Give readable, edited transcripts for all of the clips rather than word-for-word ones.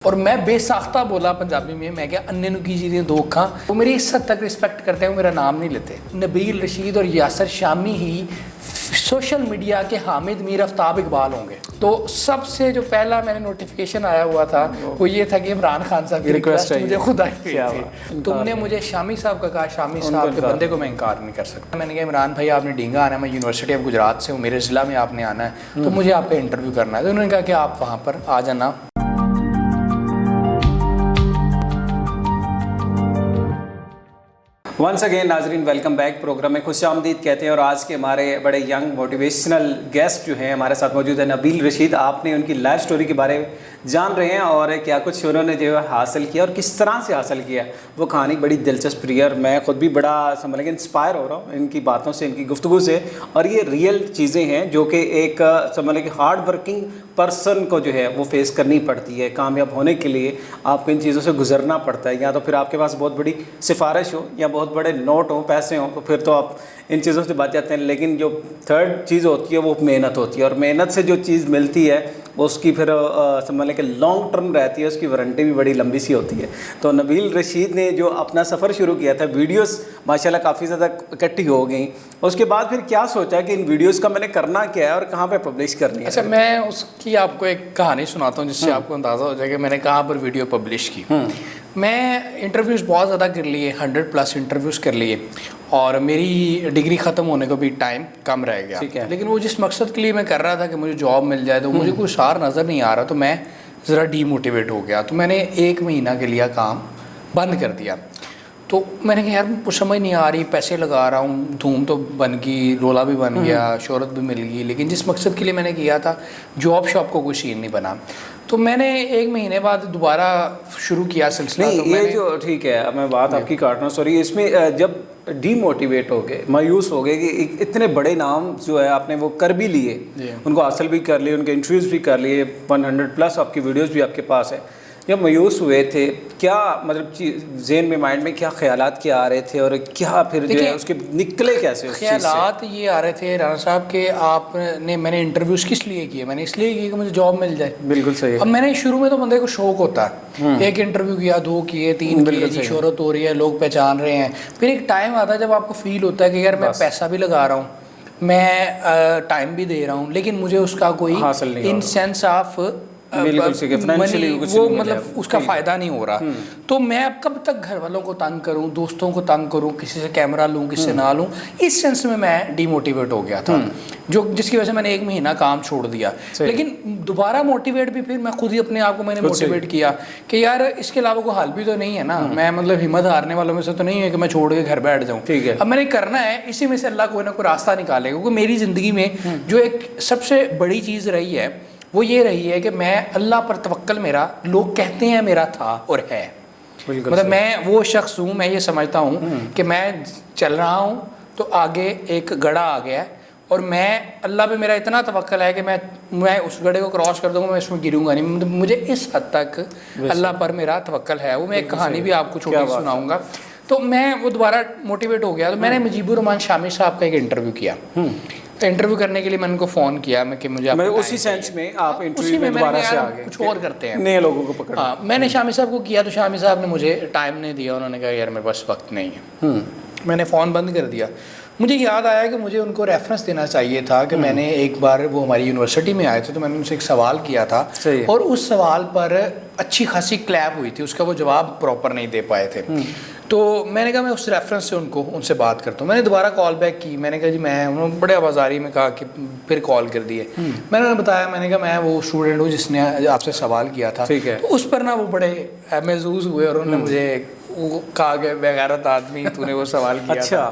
और मैं बेसाख्ता बोला पंजाबी में, मैं क्या अन्य नु की जी दो अखां, वो मेरी इस हद तक रिस्पेक्ट करते हैं, वो मेरा नाम नहीं लेते। नबील रशीद और यासर शामी ही सोशल मीडिया के हामिद मीर आफ्ताब इकबाल होंगे। तो सबसे जो पहला मैंने नोटिफिकेशन आया हुआ था वो ये था कि इमरान खान साहब की रिक्वेस्ट मुझे खुद आई थी, तुमने मुझे शामी साहब का कहा, शामी साहब के बंदे को मैं इनकार नहीं कर सकता। मैंने कहा इमरान भाई आपने डींगा आना है, मैं यूनिवर्सिटी ऑफ गुजरात से हूँ, मेरे ज़िला में आपने आना है, तो मुझे आपका इंटरव्यू करना है। तो उन्होंने कहा कि आप वहाँ पर आ जाना। वंस अगेन नाजरीन, वेलकम बैक। प्रोग्राम में खुशामदीद कहते हैं और आज के हमारे बड़े यंग मोटिवेशनल गेस्ट जो हैं हमारे साथ मौजूद है नबील रशीद। आपने उनकी लाइफ स्टोरी के बारे में जान रहे हैं और क्या कुछ उन्होंने जो है हासिल किया और किस तरह से हासिल किया, वो कहानी बड़ी दिलचस्प रही है। मैं ख़ुद भी बड़ा समझ लें इंस्पायर हो रहा हूँ इनकी बातों से, इनकी गुफ्तगू से। और ये रियल चीज़ें हैं जो कि एक समझ लें कि हार्ड वर्किंग पर्सन को जो है वो फेस करनी पड़ती है। कामयाब होने के लिए आपको इन चीज़ों से गुजरना पड़ता है। या तो फिर आपके पास बहुत बड़ी सिफारिश हो या बहुत बड़े नोट हो, पैसे हों, तो फिर तो आप इन चीज़ों से बच जाते हैं। लेकिन जो थर्ड चीज़ होती है वो मेहनत होती है, और मेहनत से जो चीज़ मिलती है उसकी फिर समझ लें कि लॉन्ग टर्म रहती है, उसकी वारंटी भी बड़ी लंबी सी होती है। तो नबील रशीद ने जो अपना सफ़र शुरू किया था, वीडियोस माशाल्लाह काफ़ी ज़्यादा इकट्ठी हो गई, उसके बाद फिर क्या सोचा कि इन वीडियोस का मैंने करना क्या है और कहाँ पे पब्लिश करनी है। अच्छा, मैं उसकी आपको एक कहानी सुनाता हूँ जिससे आपको अंदाज़ा हो जाएगा मैंने कहाँ पर वीडियो पब्लिश की। मैं इंटरव्यूज़ बहुत ज़्यादा कर लिए, 100+ इंटरव्यूज़ कर लिए, और मेरी डिग्री ख़त्म होने को भी टाइम कम रह गया। ठीक है। लेकिन वो जिस मकसद के लिए मैं कर रहा था कि मुझे जॉब मिल जाए, तो मुझे कोई सार नज़र नहीं आ रहा, तो मैं ज़रा डीमोटिवेट हो गया। तो मैंने 1 महीना के लिए काम बंद कर दिया। तो मैंने कहा यार कुछ समझ नहीं आ रही, पैसे लगा रहा हूँ, धूम तो बन गई, रोला भी बन गया, शोहरत भी मिल गई, लेकिन जिस मकसद के लिए मैंने किया था जॉब शॉप को कोई सीन नहीं बना। तो मैंने 1 महीने बाद दोबारा शुरू किया सिलसिला। नहीं, तो ये मैंने जो ठीक है, मैं बात आपकी काटना सॉरी, इसमें जब डीमोटिवेट हो गए, मायूस हो गए कि इतने बड़े नाम जो है आपने वो कर भी लिए, उनको हासिल भी कर लिए, उनके इंटरव्यूज़ भी कर लिए, 100+ आपकी वीडियोज़ भी आपके पास है, जब मायूस हुए थे क्या मतलब ज़हन में, माइंड में क्या ख्यालात क्या आ रहे थे और क्या फिर जो है उसके निकले कैसे उस चीज़ से? ख्यालात ये आ रहे थे राना साहब के, आपने मैंने इंटरव्यूज़ किस लिए किए? मैंने इसलिए किए कि मुझे जॉब मिल जाए। बिल्कुल सही है। अब मैंने शुरू में तो बंदे को शौक होता है, एक इंटरव्यू किया, 2 किए, 3 किए, जी शोहरत हो रही है, लोग पहचान रहे हैं। फिर एक टाइम आता है जब आपको फील होता है कि यार मैं पैसा भी लगा रहा हूँ, मैं टाइम भी दे रहा हूँ, लेकिन मुझे उसका कोई इन सेंस ऑफ वो मतलब उसका फ़ायदा नहीं हो रहा। तो मैं अब कब तक घर वालों को तंग करूं, दोस्तों को तंग करूं, किसी से कैमरा लूं, किसी से ना लूं, इस सेंस में मैं डीमोटिवेट हो गया था, जो जिसकी वजह से मैंने 1 महीना काम छोड़ दिया। लेकिन दोबारा मोटिवेट भी फिर मैं खुद ही अपने आप को मैंने मोटिवेट किया कि यार इसके अलावा कोई हल भी तो नहीं है ना, मैं मतलब हिम्मत हारने वालों में से तो नहीं है कि मैं छोड़ के घर बैठ जाऊँ। ठीक है, अब मैंने करना है, इसी में से अल्लाह कोई ना कोई रास्ता निकालेगा। क्योंकि मेरी ज़िंदगी में जो एक सबसे बड़ी चीज़ रही है वो ये रही है कि मैं अल्लाह पर तवक्कल, मेरा लोग कहते हैं मेरा था और है, मतलब मैं वो शख्स हूँ, मैं ये समझता हूँ कि मैं चल रहा हूँ तो आगे एक गड़ा आ गया है और मैं अल्लाह पे मेरा इतना तवक्कल है कि मैं उस गड़े को क्रॉस कर दूँगा, मैं इसमें गिरूँगा नहीं। मुझे इस हद तक अल्लाह पर मेरा तवक्कल है। वो मैं एक कहानी भी आपको छोटी सुनाऊँगा। तो मैं वो दोबारा मोटिवेट हो गया, तो मैंने मुजीबुर रहमान शामी साहब का एक इंटरव्यू किया। तो इंटरव्यू करने के लिए मैंने उनको फ़ोन किया, मैं कि मुझे उसी सेंस में आप इंटरव्यू में दोबारा से आ गए, कुछ और करते हैं, नए लोगों को पकड़। हाँ, मैंने शामी साहब को किया तो शामी साहब ने मुझे टाइम नहीं दिया, उन्होंने कहा यार मेरे पास वक्त नहीं है। मैंने फ़ोन बंद कर दिया। मुझे याद आया कि मुझे उनको रेफरेंस देना चाहिए था कि मैंने एक बार, वो हमारी यूनिवर्सिटी में आए थे, तो मैंने उनसे एक सवाल किया था और उस सवाल पर अच्छी खासी क्लैप हुई थी, उसका वो जवाब प्रॉपर नहीं दे पाए थे। तो मैंने कहा मैं उस रेफरेंस से उनसे बात करता हूँ। मैंने दोबारा कॉल बैक की, मैंने कहा जी मैं, उन्होंने बड़े आवाज़ारी में कहा कि फिर कॉल कर दिए। मैंने उन्हें बताया, मैंने कहा मैं वो स्टूडेंट हूँ जिसने आपसे सवाल किया था। ठीक है। तो उस पर ना वो बड़े महसूस हुए और उन्होंने मुझे कहा कि बेगैरत आदमी तूने वो सवाल किया था।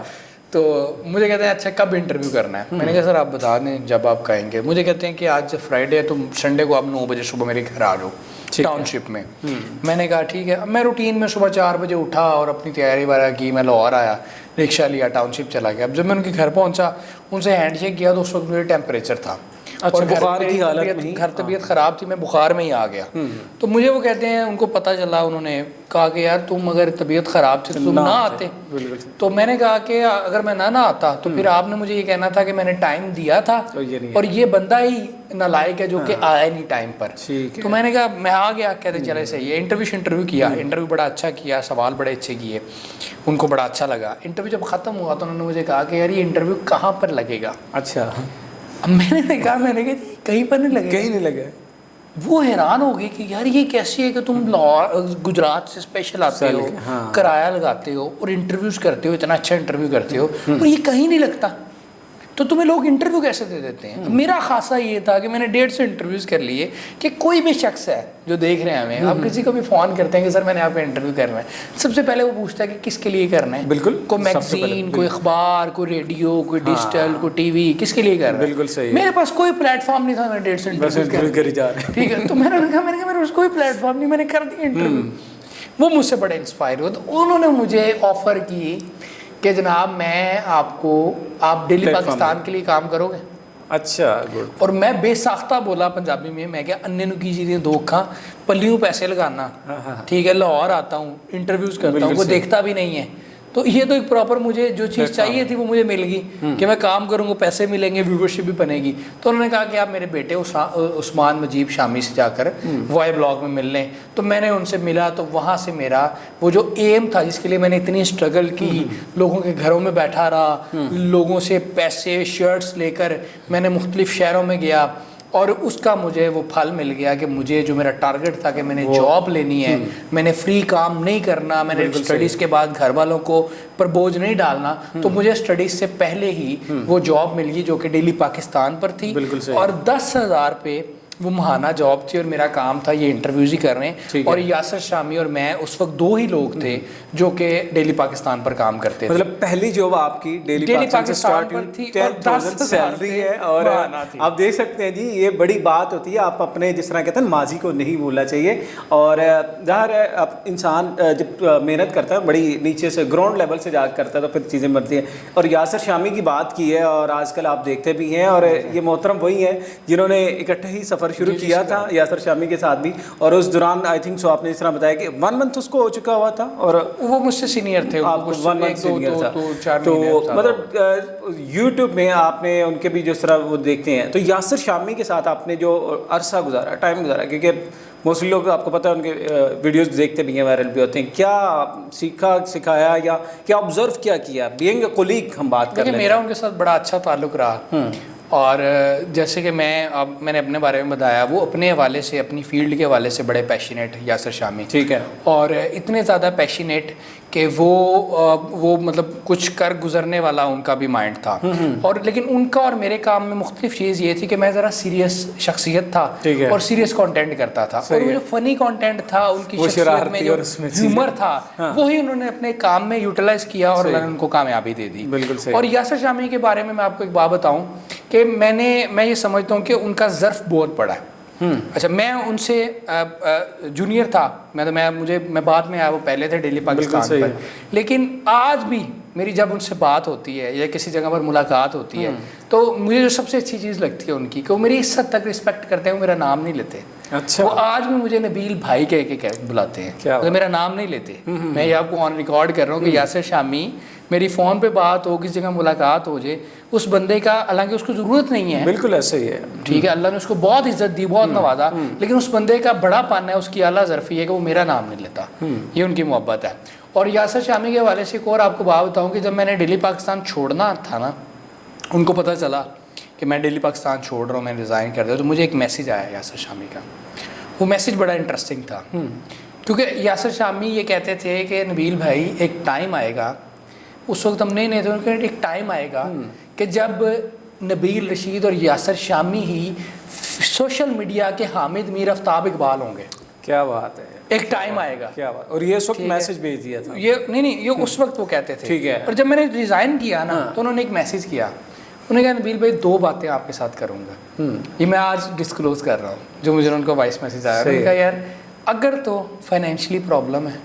तो मुझे कहते हैं अच्छा कब इंटरव्यू करना है? मैंने कहा सर आप बता दें जब आप कहेंगे। मुझे कहते हैं कि आज फ्राइडे है तो संडे को आप 9 बजे सुबह मेरे घर आ जाओ टाउनशिप में। मैंने कहा ठीक है। अब मैं रूटीन में सुबह 4 बजे उठा और अपनी तैयारी वगैरह की, मैं लाहौर आया, रिक्शा लिया, टाउनशिप चला गया। अब जब मैं उनके घर पहुंचा, उनसे हैंडशेक किया तो उस वक्त मेरा टेम्परेचर था अच्छा, बुखार की हालत में ही? घर तबीयत ख़राब थी, मैं बुखार में ही आ गया। तो मुझे वो कहते हैं, उनको पता चला, उन्होंने कहा कि यार तुम अगर तबीयत ख़राब थी तो तुम ना आते। तो मैंने कहा कि अगर मैं ना आता तो फिर आपने मुझे ये कहना था कि मैंने टाइम दिया था और ये बंदा ही नालायक है जो कि आया नहीं टाइम पर। तो मैंने कहा मैं आ गया, कहते चले सही है। इंटरव्यू किया, इंटरव्यू बड़ा अच्छा किया, सवाल बड़े अच्छे किए, उनको बड़ा अच्छा लगा। इंटरव्यू जब ख़त्म हुआ तो उन्होंने मुझे कहा कि यार ये इंटरव्यू कहाँ पर लगेगा। अच्छा। अब मैंने कहा कहीं पर नहीं लगेगा, कहीं नहीं लगे। वो हैरान हो गई कि यार ये कैसे है कि तुम गुजरात से स्पेशल आते हो, किराया लगाते हो और इंटरव्यूज़ करते हो, इतना अच्छा इंटरव्यू करते हो और ये कहीं नहीं लगता, तो तुम्हें लोग इंटरव्यू कैसे दे देते हैं। मेरा खासा ये था कि मैंने 150 इंटरव्यूज़ कर लिए कि कोई भी शख्स है जो देख रहे हैं हमें, आप किसी को भी फ़ोन करते हैं कि सर मैंने आपका इंटरव्यू करना है, सबसे पहले वो पूछता है कि किसके लिए करना है। बिल्कुल, कोई मैगजीन, कोई अखबार, कोई रेडियो, कोई डिजिटल, कोई टीवी, किसके लिए कर रहा है। बिल्कुल सही। मेरे पास कोई प्लेटफॉर्म नहीं था, मैंने 150 इंटरव्यू कर जा रहे हैं, ठीक है। तो मैंने कहा मेरे पास कोई प्लेटफॉर्म नहीं, मैंने कर दिया इंटरव्यू। वो मुझसे बड़े इंस्पायर हुए, तो उन्होंने मुझे ऑफ़र की कि जनाब मैं आपको, आप डेली पाकिस्तान के लिए काम करोगे। अच्छा, गुड। और मैं बेसाख्ता बोला पंजाबी में, मैं क्या अन्य की चीज़ें दो खां पल्लियों पैसे लगाना, ठीक है, लाहौर आता हूँ, इंटरव्यूज़ करता हूँ, वो देखता भी नहीं है। तो ये तो एक प्रॉपर मुझे जो चीज़ चाहिए थी वो मुझे मिल गई कि मैं काम करूँगा, पैसे मिलेंगे, व्यूवरशिप भी बनेगी। तो उन्होंने कहा कि आप मेरे बेटे उस्मान मजीब शामी से जाकर वाई ब्लॉग में मिल लें। तो मैंने उनसे मिला, तो वहाँ से मेरा वो जो एम था जिसके लिए मैंने इतनी स्ट्रगल की, लोगों के घरों में बैठा रहा, लोगों से पैसे शर्ट्स लेकर मैंने मुख्तलिफ शहरों में गया और उसका मुझे वो फल मिल गया कि मुझे जो मेरा टारगेट था कि मैंने जॉब लेनी है, मैंने फ्री काम नहीं करना, मैंने स्टडीज़ के बाद घर वालों को पर बोझ नहीं डालना, तो मुझे स्टडीज़ से पहले ही वो जॉब मिल गई जो कि डेली पाकिस्तान पर थी और 10,000 पे वो महाना जॉब थी और मेरा काम था ये इंटरव्यूज़ ही करने। और यासर शामी और मैं उस वक्त दो ही लोग थे जो कि डेली पाकिस्तान पर काम करते थे। मतलब पहली जॉब आपकी डेली पाकिस्तान पर थी, 10,000 सैलरी है। और आप देख सकते हैं जी, ये बड़ी बात होती है। आप अपने जिस तरह कहते हैं माजी को नहीं भूलना चाहिए। और ज़ाहिर है अब इंसान जब मेहनत करता है बड़ी नीचे से ग्राउंड लेवल से जाकर करता है तो फिर चीज़ें बनती हैं। और यासर शामी की बात की है और आजकल आप देखते भी हैं, और ये मोहतरम वही हैं जिन्होंने इकट्ठे ही सफ़र शुरू किया था यासर शामी के साथ भी। और उस दौरान आई थिंक सो आपने इस तरह बताया कि 1 मंथ उसको हो चुका हुआ था और वो मुझसे सीनियर थे, आपको 1 मंथ सीनियर था। तो मतलब यूट्यूब में आपने उनके भी जिस तरह वो देखते हैं, तो यासर शामी के साथ आपने जो अरसा गुजारा, टाइम गुजारा, क्योंकि मोस्टली लोग आपको पता है उनके वीडियोस देखते भी हैं, वायरल भी होते हैं, क्या सीखा सिखाया या क्या ऑब्जर्व क्या किया बीइंग अ कोलीग हम बात कर रहे हैं। मेरा उनके साथ बड़ा अच्छा ताल्लुक रहा। और जैसे कि मैंने अपने बारे में बताया, वो अपने हवाले से, अपनी फील्ड के हवाले से बड़े पैशनेट यासर शामी, ठीक है, और इतने ज़्यादा पैशनेट कि वो मतलब कुछ कर गुजरने वाला उनका भी माइंड था। और लेकिन उनका और मेरे काम में मुख्तलिफ चीज़ ये थी कि मैं ज़रा सीरियस शख्सियत था और सीरियस कंटेंट करता था, और वो जो फ़नी कंटेंट था उनकी शख्सियत में जो ह्यूमर था वही उन्होंने अपने काम में यूटिलाइज किया और मैंने उनको कामयाबी दे दी। और यासर शामी के बारे में मैं आपको एक बात बताऊँ कि मैं ये समझता हूँ कि उनका ज़र्फ़ बहुत बड़ा है। अच्छा, मैं उनसे जूनियर था, मैं बाद में आया, वो पहले थे डेली पाकिस्तान पर, लेकिन आज भी मेरी जब उनसे बात होती है या किसी जगह पर मुलाकात होती है तो मुझे जो सबसे अच्छी चीज़ लगती है उनकी कि वो मेरी इस हद तक रिस्पेक्ट करते हैं, वो मेरा नाम नहीं लेते। अच्छा। वो आज भी मुझे नबील भाई कह के बुलाते हैं, तो मेरा नाम नहीं लेते। मैं ये आपको ऑन रिकॉर्ड कर रहा हूँ कि यासर शामी, मेरी फ़ोन पे बात हो, किसी जगह मुलाकात हो जाए, उस बंदे का, हालांकि उसको ज़रूरत नहीं है, बिल्कुल ऐसे ही है, ठीक है, अल्लाह ने उसको बहुत इज्जत दी, बहुत नवाजा, लेकिन उस बंदे का बड़ा पाना है, उसकी आला ज़र्फ़ी है कि वो मेरा नाम नहीं लेता। ये उनकी मोहब्बत है। और यासर शामी के हवाले से एक और आपको बात बताऊँ कि जब मैंने डेली पाकिस्तान छोड़ना था ना, उनको पता चला कि मैं डेली पाकिस्तान छोड़ रहा हूँ, मैं रिज़ाइन कर दिया, तो मुझे एक मैसेज आया यासर शामी का। वो मैसेज बड़ा इंटरेस्टिंग था, क्योंकि यासर शामी ये कहते थे कि नबील भाई एक टाइम आएगा, उस वक्त हम नहीं थे, उनके एक टाइम आएगा कि जब नबील रशीद और यासर शामी ही सोशल मीडिया के हामिद मीर आफ्ताब इकबाल होंगे। क्या बात है, एक टाइम आएगा। क्या बात। और ये उस वक्त मैसेज भेज दिया था, ये नहीं ये उस वक्त वो कहते थे, ठीक है। और जब मैंने रिज़ाइन किया ना, तो उन्होंने एक मैसेज किया, उन्होंने कहा नबील भाई 2 बातें आपके साथ करूँगा, ये मैं आज डिस्क्लोज कर रहा हूँ, जो मुझे उनका वॉइस मैसेज आया। उन्होंने कहा यार अगर तो फाइनेंशियली प्रॉब्लम है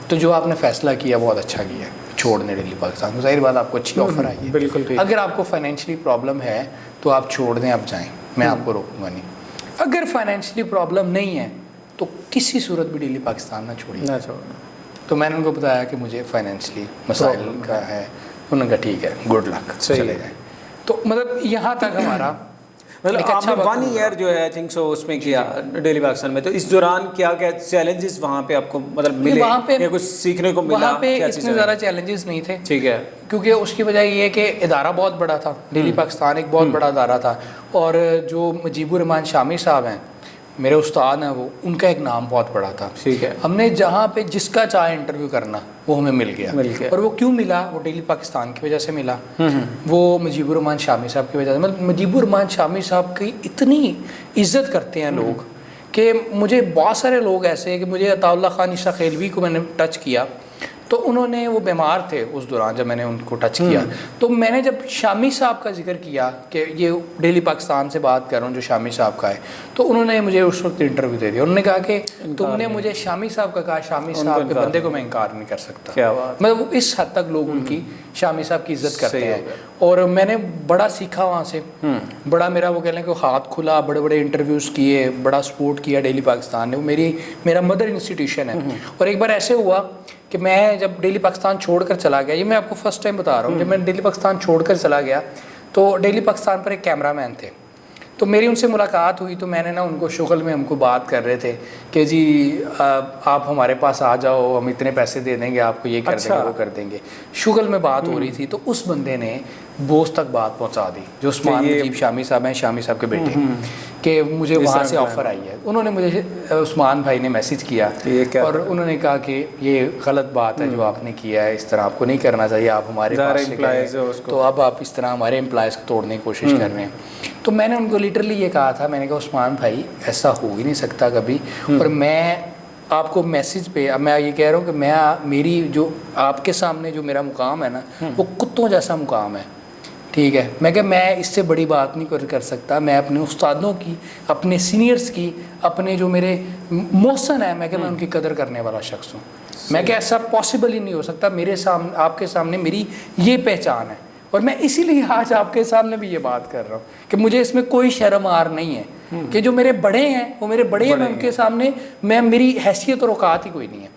तो जो आपने फ़ैसला किया बहुत अच्छा किया, छोड़ने डेली पाकिस्तान को, ज़ाहिर बात आपको अच्छी ऑफर आई है, बिल्कुल। अगर आपको फाइनेंशियली प्रॉब्लम है तो आप छोड़ दें, आप जाएं, मैं आपको रोकूंगा नहीं। अगर फाइनेंशियली प्रॉब्लम नहीं है तो किसी सूरत भी डेली पाकिस्तान ना छोड़िए। ना छोड़ना। तो मैंने उनको बताया कि मुझे फाइनेंशियली मसाइल का है। उन्होंने कहा ठीक है, गुड लक, चले जाए। तो मतलब यहाँ तक हमारा मतलब एक अच्छा आपने वक्त 1 ईयर जो है आई थिंक सो उसमें किया डेली पाकिस्तान में। तो इस दौरान क्या क्या चैलेंजेस वहाँ पे आपको मतलब मिले वहाँ पे या कुछ सीखने को मिला? वहाँ पे क्या इतने चीज़ें? ज़्यादा चैलेंजेस नहीं थे, ठीक है। क्योंकि उसकी वजह ये है कि इदारा बहुत बड़ा था। डेली पाकिस्तान एक बहुत बड़ा इदारा था, और जो मुजीबुर रहमान शामी साहब हैं, मेरे उस्ताद हैं, वो उनका एक नाम बहुत बड़ा था। ठीक है। हमने जहाँ पे जिसका चाहे इंटरव्यू करना वो हमें मिल गया। और वो क्यों मिला? वो डेली पाकिस्तान की वजह से मिला। वो मुजीबुर रहमान शामी साहब की वजह से। मतलब मुजीबुर रहमान शामी साहब की इतनी इज्जत करते हैं लोग कि मुझे बहुत सारे लोग ऐसे हैं कि मुझे अताउल्लाह खान ईसा खेलवी को मैंने टच किया, तो उन्होंने, वो बीमार थे उस दौरान जब मैंने उनको टच किया, तो मैंने जब शामी साहब का जिक्र किया कि ये डेली पाकिस्तान से बात कर रहा हूँ जो शामी साहब का है, तो उन्होंने मुझे उस वक्त इंटरव्यू दे दिया। उन्होंने कहा कि तुमने मुझे शामी साहब का कहा, शामी साहब के बंदे को मैं इनकार नहीं कर सकता। क्या बात। मतलब इस हद तक लोग उनकी, शामी साहब की इज्जत करते हैं। और मैंने बड़ा सीखा वहाँ से, बड़ा मेरा वो कह लें कि हाथ खुला, बड़े बड़े इंटरव्यूज़ किए, बड़ा सपोर्ट किया डेली पाकिस्तान ने। वो मेरा मदर इंस्टीट्यूशन है। और एक बार ऐसे हुआ कि मैं जब डेली पाकिस्तान छोड़कर चला गया, ये मैं आपको फर्स्ट टाइम बता रहा हूँ, जब मैं डेली पाकिस्तान छोड़कर चला गया तो डेली पाकिस्तान पर एक कैमरामैन थे, तो मेरी उनसे मुलाकात हुई। तो मैंने ना उनको शुगल में हमको बात कर रहे थे कि जी आप हमारे पास आ जाओ, हम इतने पैसे दे देंगे आपको, ये कर देंगे, वो कर देंगे। शुगल में बात हो रही थी, तो उस बंदे ने बोस तक बात पहुंचा दी, जो उस्मान मुजीब शामी साहब हैं, शामी साहब के बेटे, कि मुझे वहाँ से ऑफ़र आई है। उन्होंने मुझे, उस्मान भाई ने मैसेज किया और उन्होंने कहा कि ये गलत बात है जो आपने किया है, इस तरह आपको नहीं करना चाहिए, आप हमारे पास तो अब आप इस तरह हमारे एम्प्लॉयज़ को तोड़ने की कोशिश कर रहे हैं। तो मैंने उनको लिटरली ये कहा था, मैंने कहा उस्मान भाई ऐसा हो ही नहीं सकता कभी, और मैं आपको मैसेज पे, अब मैं ये कह रहा हूँ कि मैं, मेरी जो आपके सामने जो मेरा मुकाम है ना, वो कुत्तों जैसा मुकाम है, ठीक है। मैं क्या, मैं इससे बड़ी बात नहीं कर सकता। मैं अपने उस्तादों की, अपने सीनियर्स की, अपने जो मेरे मोहसन है, मैं क्या, मैं उनकी कदर करने वाला शख्स हूँ। मैं क्या, ऐसा पॉसिबल ही नहीं हो सकता। मेरे सामने, आपके सामने मेरी ये पहचान है, और मैं इसीलिए आज आपके सामने भी ये बात कर रहा हूँ कि मुझे इसमें कोई शर्म आर नहीं है कि जो मेरे बड़े हैं वो मेरे बड़े हैं, मैं उनके सामने, मैं, मेरी हैसियत और औकात ही कोई नहीं है।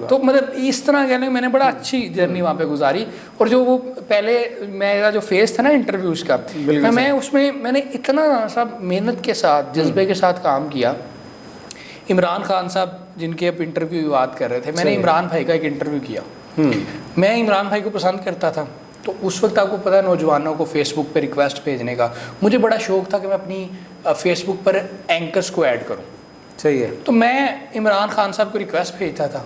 तो मतलब इस तरह कहने, मैंने बड़ा अच्छी जर्नी वहाँ पे गुजारी। और जो वो पहले मेरा जो फेस था ना इंटरव्यूज़ का, मैं उसमें मैंने इतना सब मेहनत के साथ, जज्बे के साथ काम किया। इमरान खान साहब जिनके अब इंटरव्यू की बात कर रहे थे, मैंने इमरान भाई का एक इंटरव्यू किया। मैं इमरान भाई को पसंद करता था, तो उस वक्त आपको पता है नौजवानों को फेसबुक पे रिक्वेस्ट भेजने का, मुझे बड़ा शौक था कि मैं अपनी फेसबुक पर एंकर्स को ऐड करूं। सही है। तो मैं इमरान खान साहब को रिक्वेस्ट भेजता था,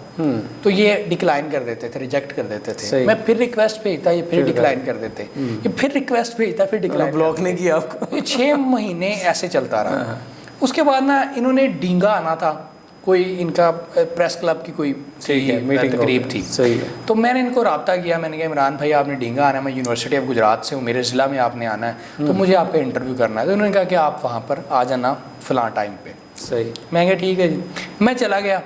तो ये डिक्लाइन कर देते थे, रिजेक्ट कर देते थे। मैं फिर रिक्वेस्ट भेजता, ये फिर डिक्लाइन कर देते, ये फिर रिक्वेस्ट भेजता, फिर डिक्लाइन। ब्लॉक नहीं किया आपको? ये 6 महीने ऐसे चलता रहा। उसके बाद ना इन्होंने डींगा आना था, कोई इनका प्रेस क्लब की कोई तकरीब थी। सही है। तो मैंने इनको रब्ता किया, मैंने कहा इमरान भाई आपने डींगा आना है, मैं यूनिवर्सिटी ऑफ गुजरात से हूँ, मेरे ज़िला में आपने आना है, तो मुझे आपका इंटरव्यू करना है। तो उन्होंने कहा कि आप वहाँ पर आ जाना फ़लाँ टाइम पे। सही। मैं कहा ठीक है जी। मैं चला गया।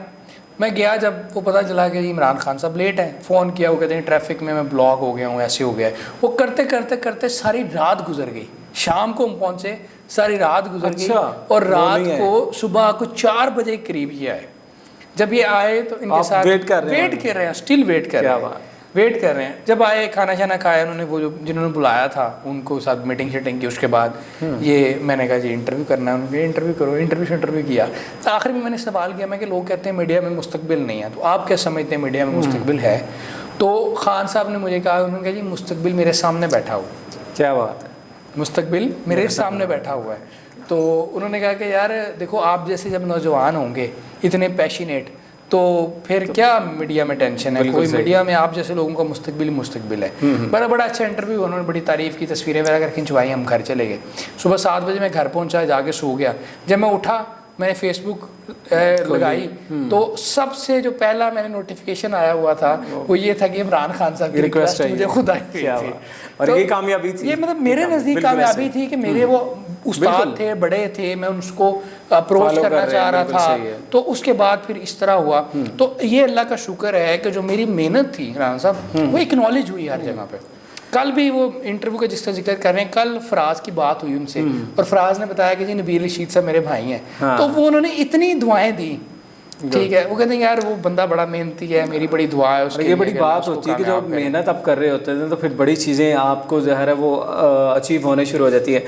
मैं गया, जब वो पता चला कि इमरान खान साहब लेट हैं, फ़ोन किया, वो कहते हैं ट्रैफिक में मैं ब्लॉक हो गया हूँ, ऐसे हो गया है। वो करते करते करते सारी रात गुजर गई। शाम को हम पहुँचे, सारी रात गुजर गई, और रात को सुबह को 4 बजे करीब ही आए। जब ये आए तो इनके साथ वेट कर रहे हैं, स्टिल वेट कर रहे हैं। जब आए, खाना शाना खाया उन्होंने, वो जो जिन्होंने बुलाया था उनको साथ मीटिंग शीटिंग की। उसके बाद ये मैंने कहा जी इंटरव्यू करना है, उन्होंने इंटरव्यू करो, इंटरव्यू किया। तो आखिर में मैंने सवाल किया, मैं कि लोग कहते हैं मीडिया में मुस्तकबिल नहीं है, तो आप क्या समझते हैं मीडिया में मुस्तकबिल है? तो खान साहब ने मुझे कहा, उन्होंने कहा जी मुस्तकबिल मेरे सामने बैठा हुआ। क्या बात है? मुस्तकबिल मेरे सामने बैठा हुआ है। तो उन्होंने कहा कि यार देखो, आप जैसे जब नौजवान होंगे इतने पैशनेट, तो फिर क्या मीडिया में टेंशन है? कोई मीडिया में आप जैसे लोगों का मुस्तकबिल है। बड़ा अच्छा इंटरव्यू, उन्होंने बड़ी तारीफ़ की, तस्वीरें वगैरह खिंचवाई, हम घर चले गए। सुबह 7 बजे मैं घर पहुंचा, जाके सो गया। जब मैं उठा, मैंने फेसबुक लगाई, तो सबसे जो पहला मैंने नोटिफिकेशन आया हुआ था वो ये था कि इमरान खान साहब की रिक्वेस्ट मुझे खुद आई हुई थी। और ये कामयाबी थी, ये मतलब मेरे नज़दीक कामयाबी थी कि मेरे वो उस्ताद थे, बड़े थे, मैं उनको अप्रोच करना चाह रहा था। तो उसके बाद फिर इस तरह हुआ। तो ये अल्लाह का शुक्र है कि जो मेरी मेहनत थी इमरान साहब, वो एक्नॉलेज हुई हर जगह पे। कल भी वो इंटरव्यू का जिसका जिक्र कर रहे हैं, कल फराज की बात हुई उनसे और फराज ने बताया कि जी नबील रशीद साहब मेरे भाई हैं। तो वो उन्होंने इतनी दुआएं दी, ठीक है, वो कहते हैं यार वो बंदा बड़ा मेहनती है, मेरी बड़ी दुआ है उसके लिए। ये बड़ी बात होती है कि जब मेहनत आप कर रहे होते हैं तो फिर बड़ी चीज़ें आपको जो है वो अचीव होने शुरू हो जाती है।